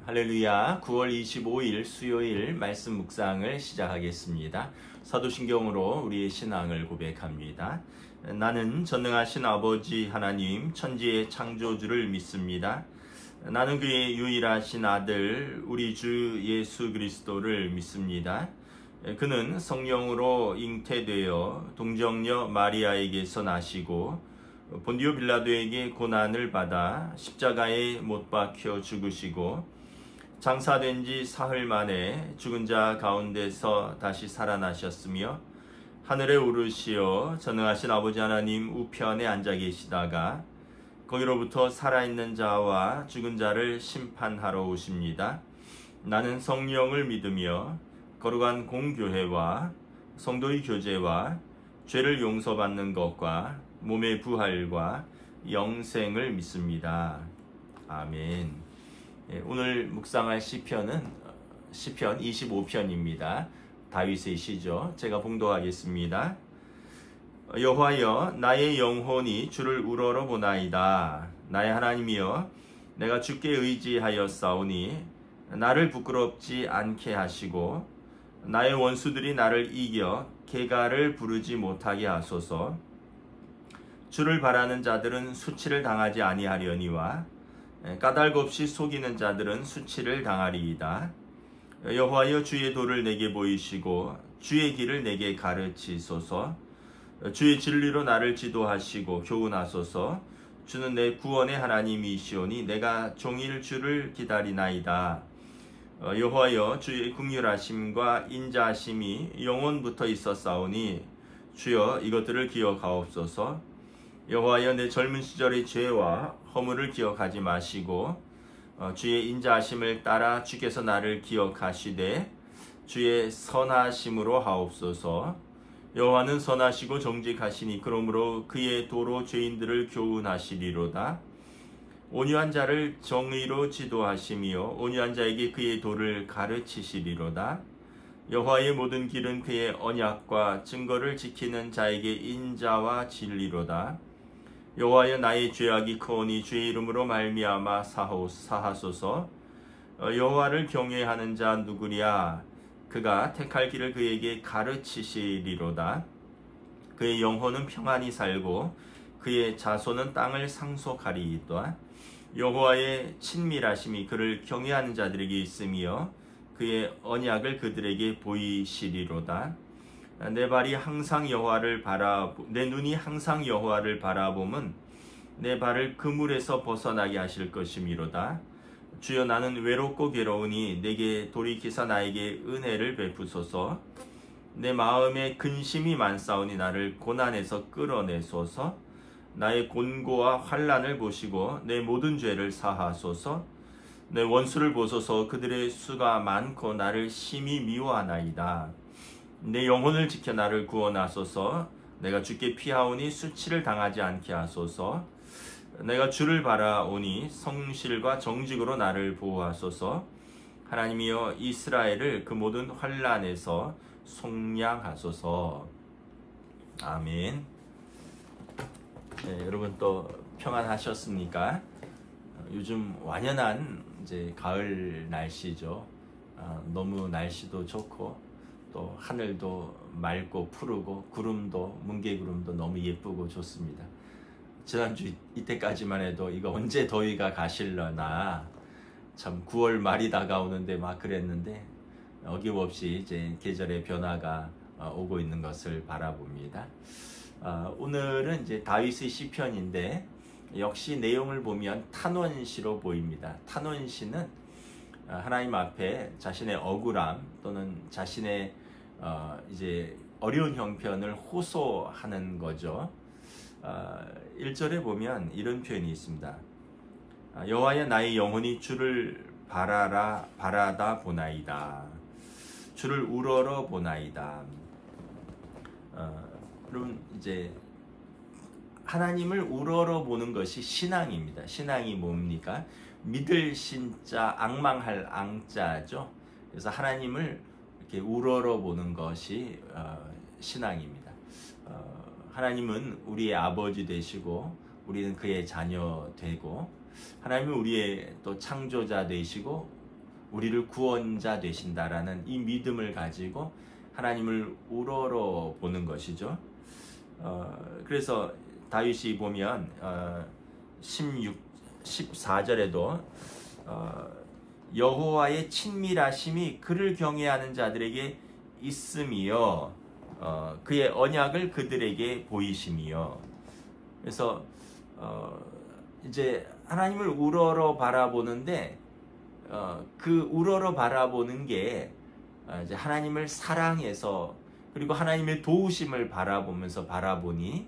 할렐루야. 9월 25일 수요일 말씀 묵상을 시작하겠습니다. 사도신경으로 우리의 신앙을 고백합니다. 나는 전능하신 아버지 하나님 천지의 창조주를 믿습니다. 나는 그의 유일하신 아들 우리 주 예수 그리스도를 믿습니다. 그는 성령으로 잉태되어 동정녀 마리아에게서 나시고 본디오 빌라도에게 고난을 받아 십자가에 못 박혀 죽으시고 장사된 지 사흘 만에 죽은 자 가운데서 다시 살아나셨으며 하늘에 오르시어 전능하신 아버지 하나님 우편에 앉아 계시다가 거기로부터 살아있는 자와 죽은 자를 심판하러 오십니다. 나는 성령을 믿으며 거룩한 공교회와 성도의 교제와 죄를 용서받는 것과 몸의 부활과 영생을 믿습니다. 아멘. 오늘 묵상할 시편은 시편 25편입니다. 다윗의 시죠. 제가 봉독하겠습니다. 여호와여, 나의 영혼이 주를 우러러 보나이다. 나의 하나님이여, 내가 주께 의지하였사오니 나를 부끄럽지 않게 하시고 나의 원수들이 나를 이겨 개가를 부르지 못하게 하소서. 주를 바라는 자들은 수치를 당하지 아니하려니와 까닭없이 속이는 자들은 수치를 당하리이다. 여호와여, 주의 도를 내게 보이시고 주의 길을 내게 가르치소서. 주의 진리로 나를 지도하시고 교훈하소서. 주는 내 구원의 하나님이시오니 내가 종일 주를 기다리나이다. 여호와여, 주의 긍휼하심과 인자하심이 영원부터 있었사오니 주여 이것들을 기억하옵소서. 여호와여, 내 젊은 시절의 죄와 허물을 기억하지 마시고 주의 인자하심을 따라 주께서 나를 기억하시되 주의 선하심으로 하옵소서. 여호와는 선하시고 정직하시니 그러므로 그의 도로 죄인들을 교훈하시리로다. 온유한 자를 정의로 지도하시며 온유한 자에게 그의 도를 가르치시리로다. 여호와의 모든 길은 그의 언약과 증거를 지키는 자에게 인자와 진리로다. 여호와여, 나의 죄악이 크오니 주의 이름으로 말미암아 사하소서. 여호와를 경외하는 자 누구랴? 그가 택할 길을 그에게 가르치시리로다. 그의 영혼은 평안히 살고 그의 자손은 땅을 상속하리이다. 여호와의 친밀하심이 그를 경외하는 자들에게 있으며 그의 언약을 그들에게 보이시리로다. 내 눈이 항상 여호와를 바라봄은 내 발을 그물에서 벗어나게 하실 것이미로다. 주여, 나는 외롭고 괴로우니 내게 돌이키사 나에게 은혜를 베푸소서. 내 마음에 근심이 많사오니 나를 고난에서 끌어내소서. 나의 곤고와 환난을 보시고 내 모든 죄를 사하소서. 내 원수를 보소서. 그들의 수가 많고 나를 심히 미워하나이다. 내 영혼을 지켜 나를 구원하소서. 내가 주께 피하오니 수치를 당하지 않게 하소서. 내가 주를 바라오니 성실과 정직으로 나를 보호하소서. 하나님이여, 이스라엘을 그 모든 환난에서 속량하소서. 아멘. 네, 여러분 또 평안하셨습니까? 요즘 완연한 이제 가을 날씨죠. 너무 날씨도 좋고 또 하늘도 맑고 푸르고 구름도 뭉게구름도 너무 예쁘고 좋습니다. 지난주 이때까지만 해도 이거 언제 더위가 가실려나, 참 9월 말이 다가오는데 막 그랬는데 어김없이 이제 계절의 변화가 오고 있는 것을 바라봅니다. 오늘은 이제 다윗의 시편인데 역시 내용을 보면 탄원시로 보입니다. 탄원시는 하나님 앞에 자신의 억울함 또는 자신의 이제 어려운 형편을 호소하는 거죠. 1절에 보면 이런 표현이 있습니다. 여호와여, 나의 영혼이 주를 바라다 보나이다. 주를 우러러 보나이다. 여러분, 이제 하나님을 우러러 보는 것이 신앙입니다. 신앙이 뭡니까? 믿을 신자, 앙망할 앙자죠. 그래서 하나님을 이렇게 우러러 보는 것이 신앙입니다. 하나님은 우리의 아버지 되시고 우리는 그의 자녀 되고 하나님은 우리의 또 창조자 되시고 우리를 구원자 되신다라는 이 믿음을 가지고 하나님을 우러러 보는 것이죠. 그래서 다윗이 보면 14절에도 여호와의 친밀하심이 그를 경외하는 자들에게 있음이요, 그의 언약을 그들에게 보이심이요. 그래서 이제 하나님을 우러러 바라보는데 그 우러러 바라보는 게 이제 하나님을 사랑해서, 그리고 하나님의 도우심을 바라보면서 바라보니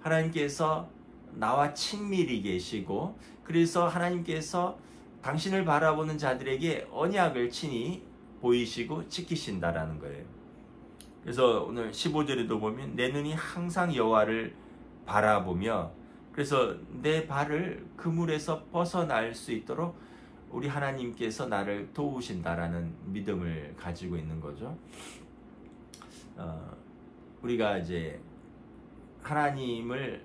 하나님께서 나와 친밀히 계시고, 그래서 하나님께서 당신을 바라보는 자들에게 언약을 친히 보이시고 지키신다라는 거예요. 그래서 오늘 15절에도 보면 내 눈이 항상 여호와를 바라보며, 그래서 내 발을 그물에서 벗어날 수 있도록 우리 하나님께서 나를 도우신다라는 믿음을 가지고 있는 거죠. 우리가 이제 하나님을,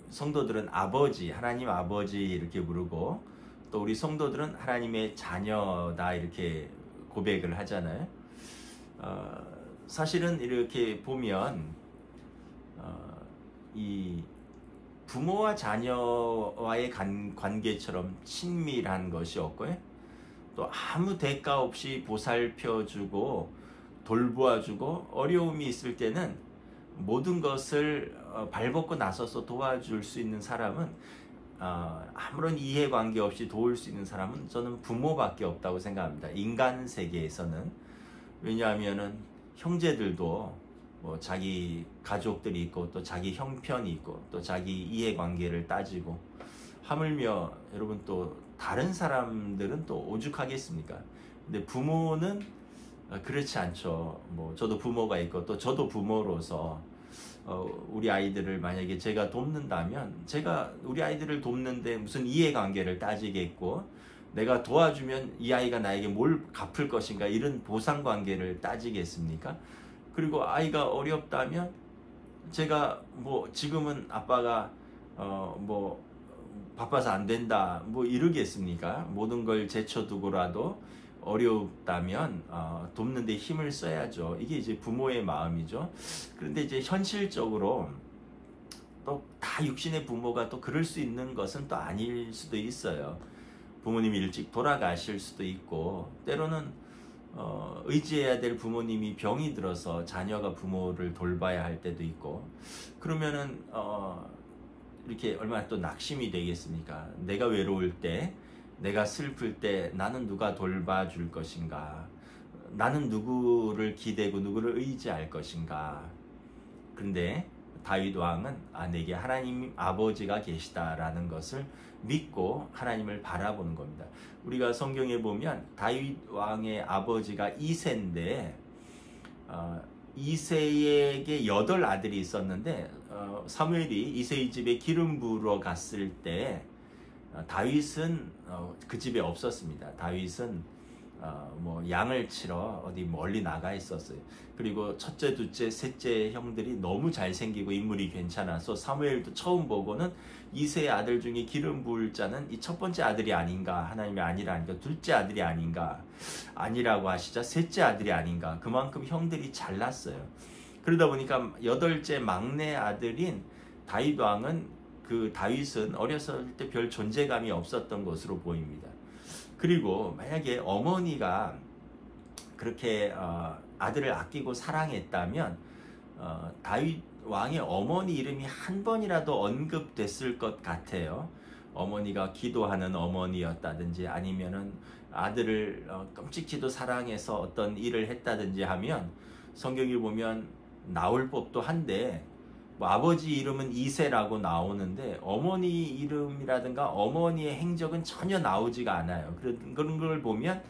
성도들은 아버지, 하나님 아버지 이렇게 부르고, 또 우리 성도들은 하나님의 자녀다 이렇게 고백을 하잖아요. 사실은 이렇게 보면 이 부모와 자녀와의 관계처럼 친밀한 것이 없고요, 또 아무 대가 없이 보살펴주고 돌보아주고 어려움이 있을 때는 모든 것을 발벗고 나서서 도와줄 수 있는 사람은, 아무런 이해관계 없이 도울 수 있는 사람은 저는 부모밖에 없다고 생각합니다. 인간 세계에서는. 왜냐하면은 형제들도 뭐 자기 가족들이 있고, 또 자기 형편이 있고, 또 자기 이해관계를 따지고, 하물며 여러분 또 다른 사람들은 또 오죽하겠습니까? 근데 부모는 그렇지 않죠. 뭐 저도 부모가 있고, 또 저도 부모로서 우리 아이들을 만약에 제가 돕는다면, 제가 우리 아이들을 돕는데 무슨 이해관계를 따지겠고, 내가 도와주면 이 아이가 나에게 뭘 갚을 것인가, 이런 보상관계를 따지겠습니까? 그리고 아이가 어렵다면 제가 뭐 지금은 아빠가 뭐 바빠서 안 된다 뭐 이러겠습니까? 모든 걸 제쳐두고라도 어렵다면 돕는 데 힘을 써야죠. 이게 이제 부모의 마음이죠. 그런데 이제 현실적으로 또 다 육신의 부모가 또 그럴 수 있는 것은 또 아닐 수도 있어요. 부모님이 일찍 돌아가실 수도 있고, 때로는 의지해야 될 부모님이 병이 들어서 자녀가 부모를 돌봐야 할 때도 있고, 그러면은 이렇게 얼마나 또 낙심이 되겠습니까? 내가 외로울 때, 내가 슬플 때 나는 누가 돌봐줄 것인가? 나는 누구를 기대고 누구를 의지할 것인가? 그런데 다윗 왕은 내게 하나님 아버지가 계시다라는 것을 믿고 하나님을 바라보는 겁니다. 우리가 성경에 보면 다윗 왕의 아버지가 이새인데, 이새에게 8 아들이 있었는데 사무엘이 이새의 집에 기름 부으러 갔을 때 다윗은 그 집에 없었습니다. 다윗은 뭐 양을 치러 어디 멀리 나가 있었어요. 그리고 첫째, 둘째, 셋째 형들이 너무 잘생기고 인물이 괜찮아서 사무엘도 처음 보고는 이새의 아들 중에 기름 부을 자는 이 첫 번째 아들이 아닌가, 하나님이 아니라니까 둘째 아들이 아닌가, 아니라고 하시자 셋째 아들이 아닌가, 그만큼 형들이 잘났어요. 그러다 보니까 8째 막내 아들인 다윗 왕은, 그 다윗은 어렸을 때 별 존재감이 없었던 것으로 보입니다. 그리고 만약에 어머니가 그렇게 아들을 아끼고 사랑했다면 다윗 왕의 어머니 이름이 한 번이라도 언급됐을 것 같아요. 어머니가 기도하는 어머니였다든지, 아니면은 아들을 끔찍히도 사랑해서 어떤 일을 했다든지 하면 성경을 보면 나올 법도 한데, 뭐 아버지 이름은 이새라고 나오는데 어머니 이름이라든가 어머니의 행적은 전혀 나오지가 않아요. 그런 걸 보면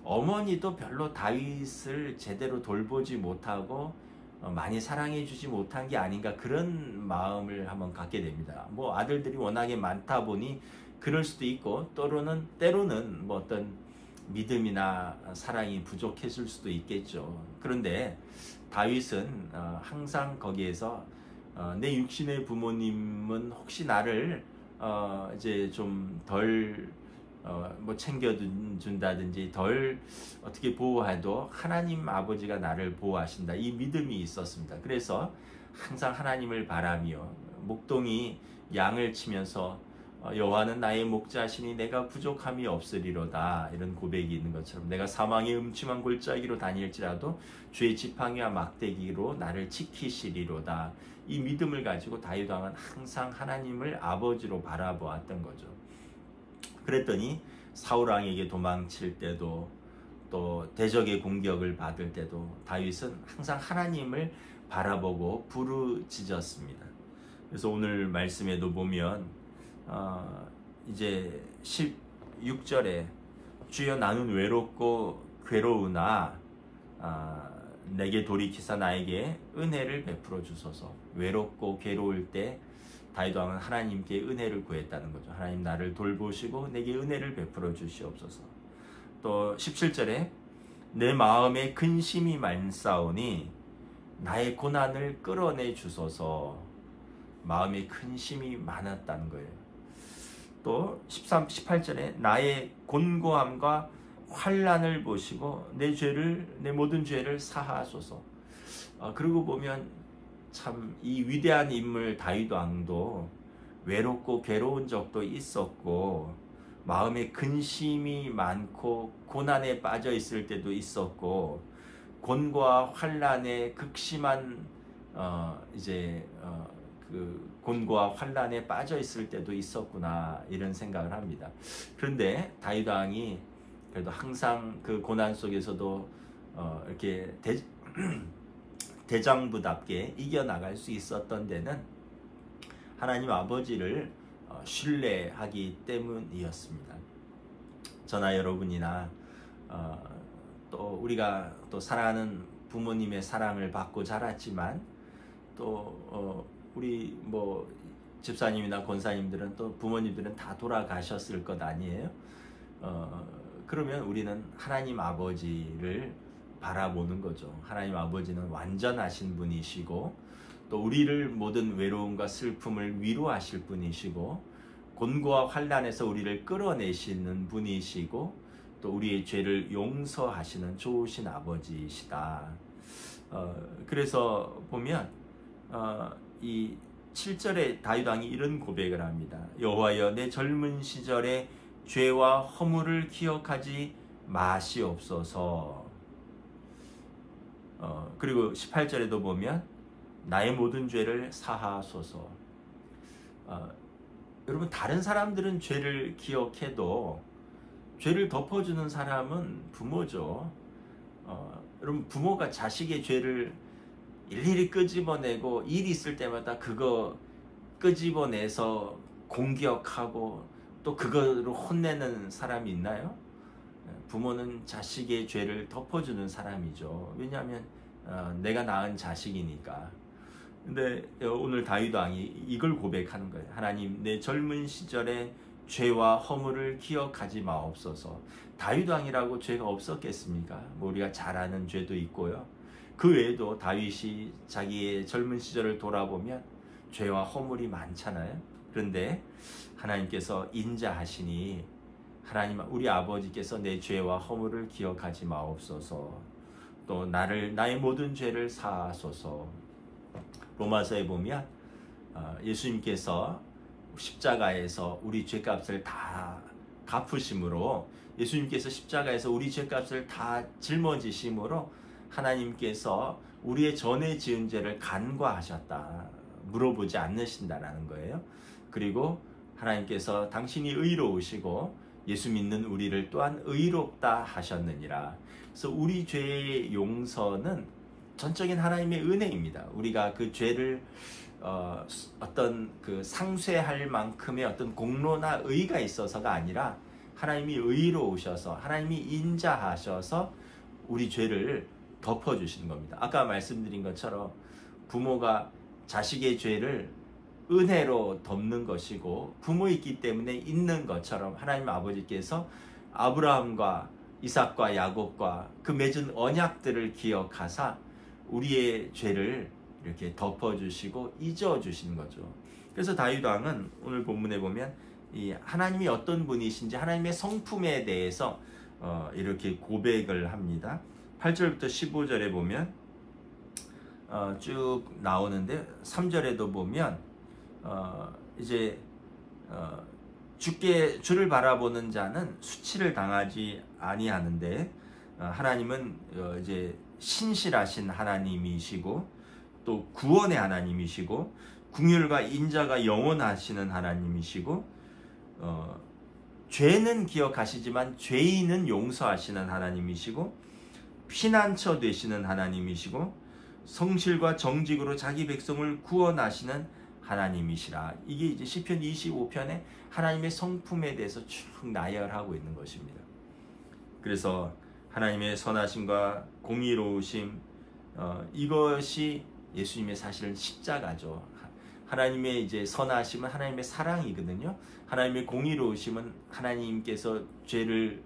어머니도 별로 다윗을 제대로 돌보지 못하고 많이 사랑해 주지 못한 게 아닌가, 그런 마음을 한번 갖게 됩니다. 뭐 아들들이 워낙에 많다 보니 그럴 수도 있고, 때로는 뭐 어떤 믿음이나 사랑이 부족했을 수도 있겠죠. 그런데 다윗은 항상 거기에서 내 육신의 부모님은 혹시 나를 이제 좀 덜 뭐 챙겨준다든지 덜 어떻게 보호해도 하나님 아버지가 나를 보호하신다, 이 믿음이 있었습니다. 그래서 항상 하나님을 바라며 목동이 양을 치면서 여호와는 나의 목자시니 내가 부족함이 없으리로다, 이런 고백이 있는 것처럼 내가 사망의 음침한 골짜기로 다닐지라도 주의 지팡이와 막대기로 나를 지키시리로다, 이 믿음을 가지고 다윗 왕은 항상 하나님을 아버지로 바라보았던 거죠. 그랬더니 사울 왕에게 도망칠 때도 또 대적의 공격을 받을 때도 다윗은 항상 하나님을 바라보고 부르짖었습니다. 그래서 오늘 말씀에도 보면 이제 16절에 주여 나는 외롭고 괴로우나 내게 돌이키사 나에게 은혜를 베풀어 주소서. 외롭고 괴로울 때 다윗 왕은 하나님께 은혜를 구했다는 거죠. 하나님 나를 돌보시고 내게 은혜를 베풀어 주시옵소서. 또 17절에 내 마음에 근심이 많사오니 나의 고난을 끌어내 주소서. 마음에 근심이 많았다는 거예요. 또 18절에 나의 곤고함과 환난을 보시고 내 모든 죄를 사하소서. 그러고 보면 참 이 위대한 인물 다윗 왕도 외롭고 괴로운 적도 있었고 마음에 근심이 많고 고난에 빠져 있을 때도 있었고 곤고와 환난에 극심한 그 곤고와 환난에 빠져 있을 때도 있었구나, 이런 생각을 합니다. 그런데 다윗 왕이 그래도 항상 그 고난 속에서도 이렇게 대장부답게 이겨나갈 수 있었던 데는 하나님 아버지를 신뢰하기 때문이었습니다. 저나 여러분이나 또 우리가 또 사랑하는 부모님의 사랑을 받고 자랐지만 또 우리 뭐 집사님이나 권사님들은 또 부모님들은 다 돌아가셨을 것 아니에요? 그러면 우리는 하나님 아버지를 바라보는 거죠. 하나님 아버지는 완전하신 분이시고 또 우리를 모든 외로움과 슬픔을 위로하실 분이시고 곤고와 환난에서 우리를 끌어내시는 분이시고 또 우리의 죄를 용서하시는 좋으신 아버지이시다. 그래서 보면 이 7절에 다윗 왕이 이런 고백을 합니다. 여호와여 내 젊은 시절의 죄와 허물을 기억하지 마시옵소서. 그리고 18절에도 보면 나의 모든 죄를 사하소서. 여러분 다른 사람들은 죄를 기억해도 죄를 덮어주는 사람은 부모죠. 여러분 부모가 자식의 죄를 일일이 끄집어내고 일이 있을 때마다 그거 끄집어내서 공격하고 또 그거로 혼내는 사람이 있나요? 부모는 자식의 죄를 덮어주는 사람이죠. 왜냐하면 내가 낳은 자식이니까. 근데 오늘 다윗 왕이 이걸 고백하는 거예요. 하나님 내 젊은 시절에 죄와 허물을 기억하지 마옵소서. 다윗 왕이라고 죄가 없었겠습니까? 뭐 우리가 잘 아는 죄도 있고요. 그 외에도 다윗이 자기의 젊은 시절을 돌아보면 죄와 허물이 많잖아요. 그런데 하나님께서 인자하시니 하나님 우리 아버지께서 내 죄와 허물을 기억하지 마옵소서. 또 나의 모든 죄를 사하소서. 로마서에 보면 예수님께서 십자가에서 우리 죄값을 다 갚으심으로 예수님께서 십자가에서 우리 죄값을 다 짊어지심으로 하나님께서 우리의 전에 지은 죄를 간과하셨다. 물어보지 않으신다라는 거예요. 그리고 하나님께서 당신이 의로우시고 예수 믿는 우리를 또한 의롭다 하셨느니라. 그래서 우리 죄의 용서는 전적인 하나님의 은혜입니다. 우리가 그 죄를 어떤 그 상쇄할 만큼의 어떤 공로나 의가 있어서가 아니라 하나님이 의로우셔서 하나님이 인자하셔서 우리 죄를 덮어주시는 겁니다. 아까 말씀드린 것처럼 부모가 자식의 죄를 은혜로 덮는 것이고 부모이기 때문에 있는 것처럼 하나님 아버지께서 아브라함과 이삭과 야곱과 그 맺은 언약들을 기억하사 우리의 죄를 이렇게 덮어주시고 잊어주시는 거죠. 그래서 다윗 왕은 오늘 본문에 보면 이 하나님이 어떤 분이신지 하나님의 성품에 대해서 이렇게 고백을 합니다. 8절부터 15절에 보면 쭉 나오는데 3절에도 보면 이제 주를 바라보는 자는 수치를 당하지 아니하는데 하나님은 이제 신실하신 하나님이시고 또 구원의 하나님이시고 긍휼과 인자가 영원하시는 하나님이시고 죄는 기억하시지만 죄인은 용서하시는 하나님이시고 피난처 되시는 하나님이시고 성실과 정직으로 자기 백성을 구원하시는 하나님이시라. 이게 이제 시편 25편에 하나님의 성품에 대해서 쭉 나열하고 있는 것입니다. 그래서 하나님의 선하심과 공의로우심, 이것이 예수님의 사실은 십자가죠. 하나님의 이제 선하심은 하나님의 사랑이거든요. 하나님의 공의로우심은 하나님께서 죄를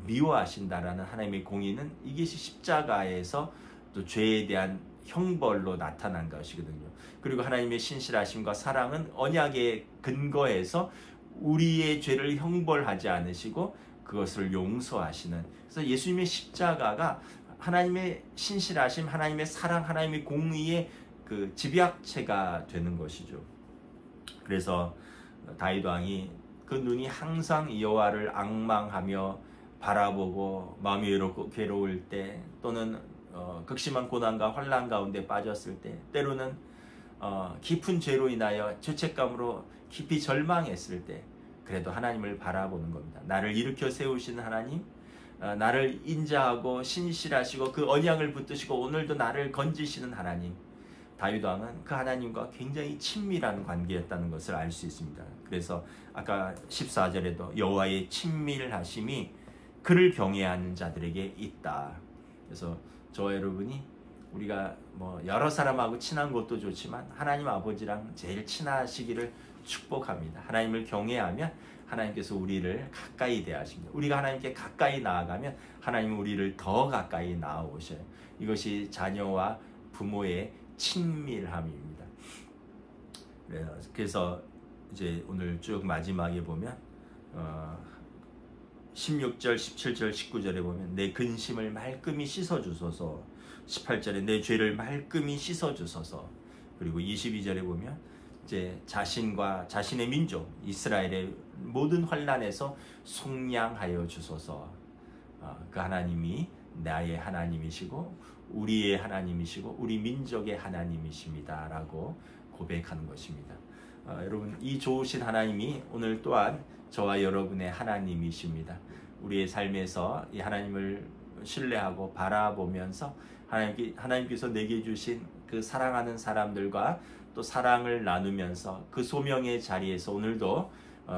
미워하신다라는 하나님의 공의는 이것이 십자가에서 또 죄에 대한 형벌로 나타난 것이거든요. 그리고 하나님의 신실하심과 사랑은 언약에 근거해서 우리의 죄를 형벌하지 않으시고 그것을 용서하시는, 그래서 예수님의 십자가가 하나님의 신실하심, 하나님의 사랑, 하나님의 공의의 그 집약체가 되는 것이죠. 그래서 다윗 왕이 그 눈이 항상 여호와를 앙망하며 바라보고 마음이 외롭고 괴로울 때, 또는 극심한 고난과 환난 가운데 빠졌을 때, 때로는 깊은 죄로 인하여 죄책감으로 깊이 절망했을 때, 그래도 하나님을 바라보는 겁니다. 나를 일으켜 세우시는 하나님, 나를 인자하고 신실하시고 그 언약을 붙드시고 오늘도 나를 건지시는 하나님. 다윗 왕은 그 하나님과 굉장히 친밀한 관계였다는 것을 알 수 있습니다. 그래서 아까 14절에도 여호와의 친밀하심이 그를 경외하는 자들에게 있다. 그래서 저와 여러분이 우리가 뭐 여러 사람하고 친한 것도 좋지만 하나님 아버지랑 제일 친하시기를 축복합니다. 하나님을 경외하면 하나님께서 우리를 가까이 대하십니다. 우리가 하나님께 가까이 나아가면 하나님은 우리를 더 가까이 나아오셔요. 이것이 자녀와 부모의 친밀함입니다. 그래서 이제 오늘 쭉 마지막에 보면 16절, 17절, 19절에 보면 내 근심을 말끔히 씻어주소서, 18절에 내 죄를 말끔히 씻어주소서, 그리고 22절에 보면 이제 자신과 자신의 민족 이스라엘의 모든 환난에서 속량하여 주소서. 그 하나님이 나의 하나님이시고 우리의 하나님이시고 우리 민족의 하나님이십니다 라고 고백하는 것입니다. 여러분, 이 좋으신 하나님이 오늘 또한 저와 여러분의 하나님이십니다. 우리의 삶에서 이 하나님을 신뢰하고 바라보면서 하나님께서 내게 주신 그 사랑하는 사람들과 또 사랑을 나누면서 그 소명의 자리에서 오늘도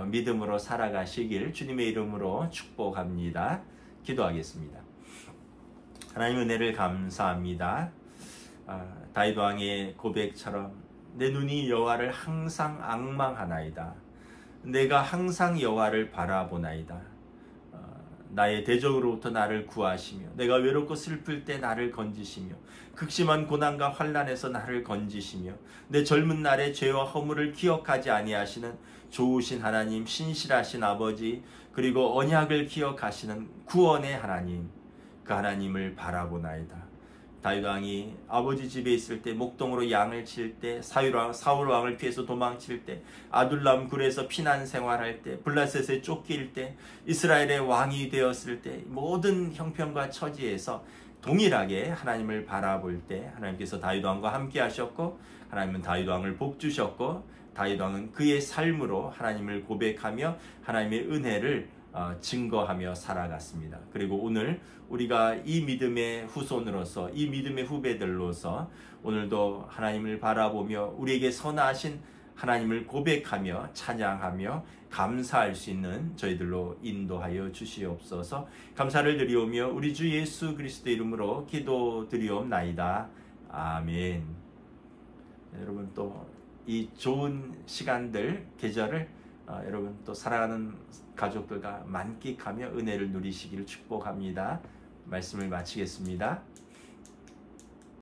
믿음으로 살아가시길 주님의 이름으로 축복합니다. 기도하겠습니다. 하나님 은혜를 감사합니다. 다윗 왕의 고백처럼 내 눈이 여호와를 항상 앙망하나이다. 내가 항상 여호와를 바라보나이다. 나의 대적으로부터 나를 구하시며 내가 외롭고 슬플 때 나를 건지시며 극심한 고난과 환난에서 나를 건지시며 내 젊은 날의 죄와 허물을 기억하지 아니하시는 좋으신 하나님, 신실하신 아버지, 그리고 언약을 기억하시는 구원의 하나님, 그 하나님을 바라보나이다. 다윗 왕이 아버지 집에 있을 때, 목동으로 양을 칠 때, 사울 왕을 피해서 도망칠 때, 아둘람 굴에서 피난 생활할 때, 블라셋에 쫓길 때, 이스라엘의 왕이 되었을 때, 모든 형편과 처지에서 동일하게 하나님을 바라볼 때 하나님께서 다윗 왕과 함께 하셨고, 하나님은 다윗 왕을 복주셨고, 다윗 왕은 그의 삶으로 하나님을 고백하며 하나님의 은혜를 증거하며 살아갔습니다. 그리고 오늘 우리가 이 믿음의 후손으로서, 이 믿음의 후배들로서 오늘도 하나님을 바라보며 우리에게 선하신 하나님을 고백하며 찬양하며 감사할 수 있는 저희들로 인도하여 주시옵소서. 감사를 드리오며 우리 주 예수 그리스도 이름으로 기도드리옵나이다. 아멘. 여러분, 또 이 좋은 시간들, 계절을 여러분 또 사랑하는 가족들과 만끽하며 은혜를 누리시기를 축복합니다. 말씀을 마치겠습니다.